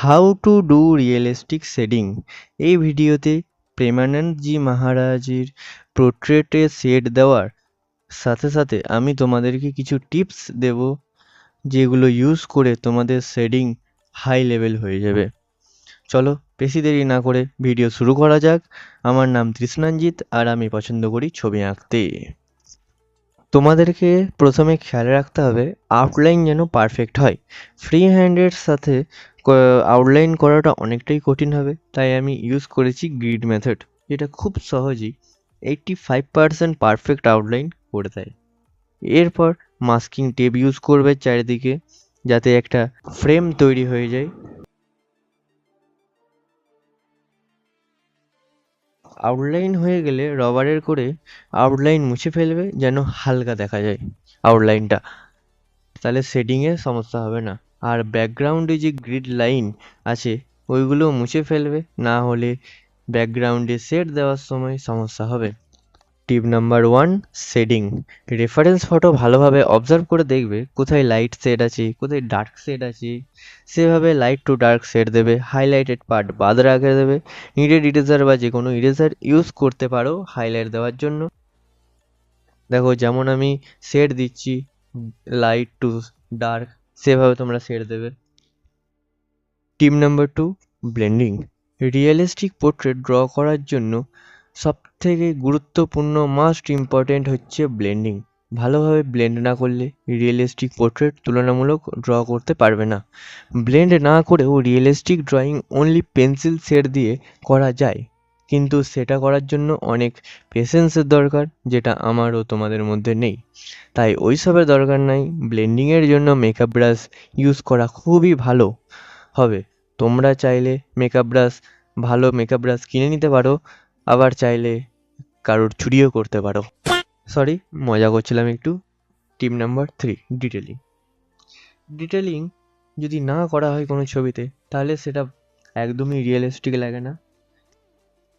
How to do realistic shading. এই ভিডিওতে প্রেমানন্দজি মহারাজের পোর্ট্রেটে শেড দেওয়ার সাথে সাথে আমি তোমাদেরকে কিছু টিপস দেব, যেগুলো ইউজ করে তোমাদের শেডিং হাই লেভেল হয়ে যাবে। চলো বেশি দেরি না করে ভিডিও শুরু করা যাক। আমার নাম তৃষ্ণাঞ্জিত আর আমি পছন্দ করি ছবি আঁকতে। তোমাদেরকে প্রথমে খেয়াল রাখতে হবে আউটলাইন যেন পারফেক্ট হয়। ফ্রি হ্যান্ডের সাথে আউটলাইন করাটা অনেকটাই কঠিন হবে, তাই আমি ইউজ করেছি গ্রিড মেথড, যেটা খুব সহজেই 85% পারফেক্ট আউটলাইন করে দেয়। এরপর মাস্কিং টেপ ইউজ করবে চারিদিকে, যাতে একটা ফ্রেম তৈরি হয়ে যায়। আউটলাইন হয়ে গেলে রবারের করে আউটলাইন মুছে ফেলবে, যেন হালকা দেখা যায় আউটলাইনটা, তাহলে শেডিংয়ে সমস্যা হবে না। আর ব্যাকগ্রাউন্ডে যে গ্রিড লাইন আছে ওইগুলো মুছে ফেলবে, না হলে ব্যাকগ্রাউন্ডে শেড দেওয়ার সময় সমস্যা হবে। Tip number 1, shading. Reference photo ভালোভাবে অবজার্ভ করে দেখবে কোথায় লাইট শেড আছে, কোথায় ডার্ক শেড আছে। সেভাবে লাইট টু ডার্ক শেড দেবে, হাইলাইটেড পার্ট বাদ রেখে দেবে। নিডেড ইরেজার বা যে কোনো ইরেজার ইউজ করতে পারো হাইলাইট দেওয়ার জন্য। দেখো যেমন আমি শেড দিচ্ছি লাইট টু ডার্ক, সেভাবে তোমরা শেড দেবে। টিপ number 2, blending. Realistic portrait draw করার জন্য সবথেকে গুরুত্বপূর্ণ মাস্ট ইম্পর্টেন্ট হচ্ছে ব্লেন্ডিং। ভালোভাবে ব্লেন্ড না করলে রিয়েলিস্টিক পোর্ট্রেট তুলনামূলক ড্র করতে পারবে না। ব্লেন্ড না করেও realistic drawing only pencil shade দিয়ে করা যায়, কিন্তু সেটা করার জন্য অনেক পেশেন্সের দরকার, যেটা আমার ও তোমাদের মধ্যে নেই। তাই ওইসবের দরকার নাই। ব্লেন্ডিংয়ের জন্য মেকআপ ব্রাশ ইউজ করা খুবই ভালো হবে। তোমরা চাইলে ভালো মেকআপ ব্রাশ কিনে নিতে পারো, আবার চাইলে কারোর চুরিও করতে পারো। সরি, মজা করছিলাম একটু। টিপ নাম্বার 3, ডিটেলিং। ডিটেলিং যদি না করা হয় কোনো ছবিতে, তাহলে সেটা একদমই রিয়েলিস্টিক লাগে না।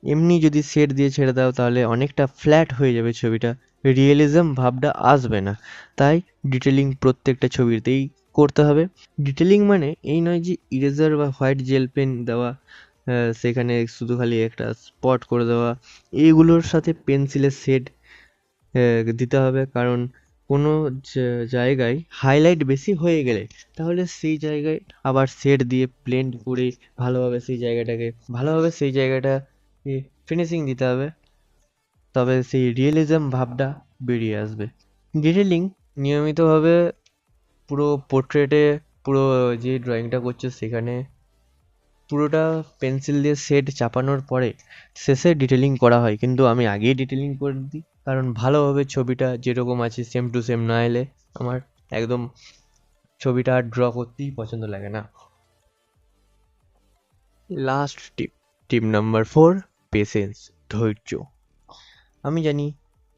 এমনি যদি শেড দিয়ে ছেড়ে দাও তাহলে অনেকটা ফ্ল্যাট হয়ে যাবে ছবিটা, রিয়েলিজম ভাবটা আসবে না। তাই ডিটেলিং প্রত্যেকটা ছবিতেই করতে হবে। ডিটেলিং মানে এই নয় যে ইরেজার বা হোয়াইট জেল পেন দেওয়া, সেখানে শুধু খালি একটা স্পট করে দেওয়া। এইগুলোর সাথে পেন্সিলের শেড দিতে হবে, কারণ কোনো জায়গায় হাইলাইট বেশি হয়ে গেলে তাহলে সেই জায়গায় আবার শেড দিয়ে ব্লেন্ড করে ভালোভাবে সেই জায়গাটা ফিনিশিং দিতে হবে, তবে সেই রিয়েলিজম ভাবটা বেরিয়ে আসবে। ডিটেলিং নিয়মিতভাবে পুরো পোর্ট্রেটে, পুরো যে ড্রয়িংটা করছো সেখানে পুরোটা পেন্সিল দিয়ে শেড চাপানোর পরে শেষে ডিটেলিং করা হয়, কিন্তু আমি আগেই ডিটেলিং করে দিই, কারণ ভালোভাবে ছবিটা যেরকম আছে সেম টু সেম না এলে আমার একদম ছবিটা ড্র করতেই পছন্দ লাগে না। লাস্ট টিপ নাম্বার 4, পেশেন্স, ধৈর্য। আমি জানি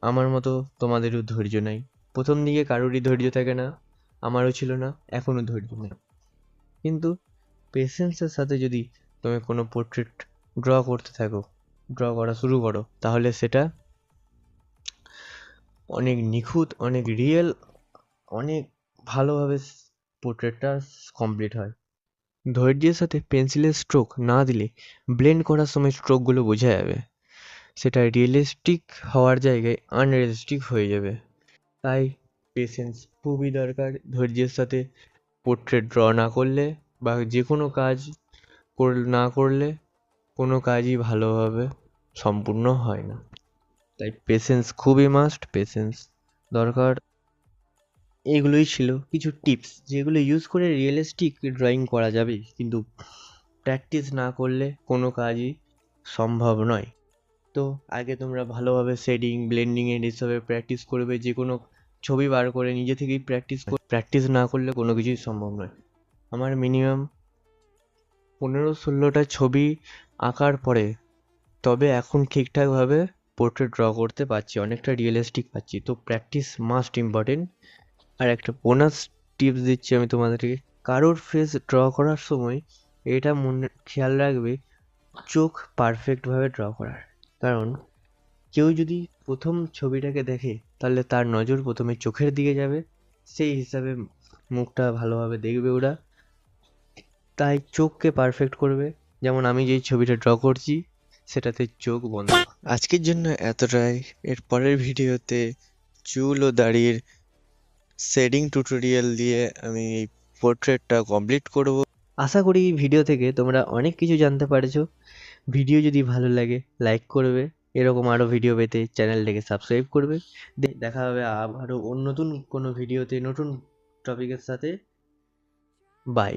আমার মতো তোমাদেরও ধৈর্য নাই। প্রথম দিকে কারোরই ধৈর্য থাকে না, আমারও ছিল না, এখনও ধৈর্য নেই। কিন্তু পেশেন্সের সাথে যদি তুমি কোনো পোর্ট্রেট ড্র করা শুরু করো, তাহলে সেটা অনেক নিখুঁত, অনেক রিয়েল, অনেক ভালোভাবে পোর্ট্রেটটা কমপ্লিট হয়। ধৈর্যের সাথে পেন্সিলের স্ট্রোক না দিলে ব্লেন্ড করার সময় স্ট্রোকগুলো বোঝা যাবে, সেটা রিয়েলিস্টিক হওয়ার জায়গায় আনরিয়েলিস্টিক হয়ে যাবে। তাই পেশেন্স খুবই দরকার। ধৈর্যের সাথে পোর্ট্রেট ড্র না করলে বা যে কোনো কাজ না করলে কোনো কাজই ভালোভাবে সম্পূর্ণ হয় না। তাই পেশেন্স খুবই মাস্ট, পেশেন্স দরকার। এগুলোই ছিল কিছু টিপস, যেগুলো ইউজ করে রিয়েলিস্টিক ড্রয়িং করা যাবে, কিন্তু প্র্যাকটিস না করলে কোনো কাজই সম্ভব নয়। তো আগে তোমরা ভালোভাবে শেডিং, ব্লেন্ডিংয়ের এসবে প্র্যাকটিস করবে। যে কোনো ছবি বার করে নিজে থেকেই প্র্যাকটিস না করলে কোনো কিছুই সম্ভব নয়। আমার মিনিমাম 15-16টা ছবি আঁকার পরে তবে এখন ঠিকঠাকভাবে পোর্ট্রেট ড্র করতে পারছি, অনেকটা রিয়েলিস্টিক পাচ্ছি। তো প্র্যাকটিস মাস্ট ইম্পর্টেন্ট। আর একটা বোনাস টিপস দিচ্ছি আমি তোমাদেরকে, কারোর ফেস ড্র করার সময় এটা খেয়াল রাখবে চোখ পারফেক্টভাবে ড্র করার। কারণ কেউ যদি প্রথম ছবিটাকে দেখে তাহলে তার নজর প্রথমে চোখের দিকে যাবে, সেই হিসাবে মুখটা ভালোভাবে দেখবে ওরা। তাই চোখকে পারফেক্ট করবে, যেমন আমি যেই ছবিটা ড্র করছি সেটাতে চোখ বন্ধ। আজকের জন্য এতটাই। এর পরের ভিডিওতে চুল ও দাড়ির শেডিং টিউটোরিয়াল দিয়ে আমি এই পোর্ট্রেটটা কমপ্লিট করব। আশা করি এই ভিডিও থেকে তোমরা অনেক কিছু জানতে পারছো। ভিডিও যদি ভালো লাগে লাইক করবে, এরকম আরও ভিডিও পেতে চ্যানেলটাকে সাবস্ক্রাইব করবে। দেখা হবে আবারও নতুন কোনো ভিডিওতে নতুন টপিকের সাথে। বাই।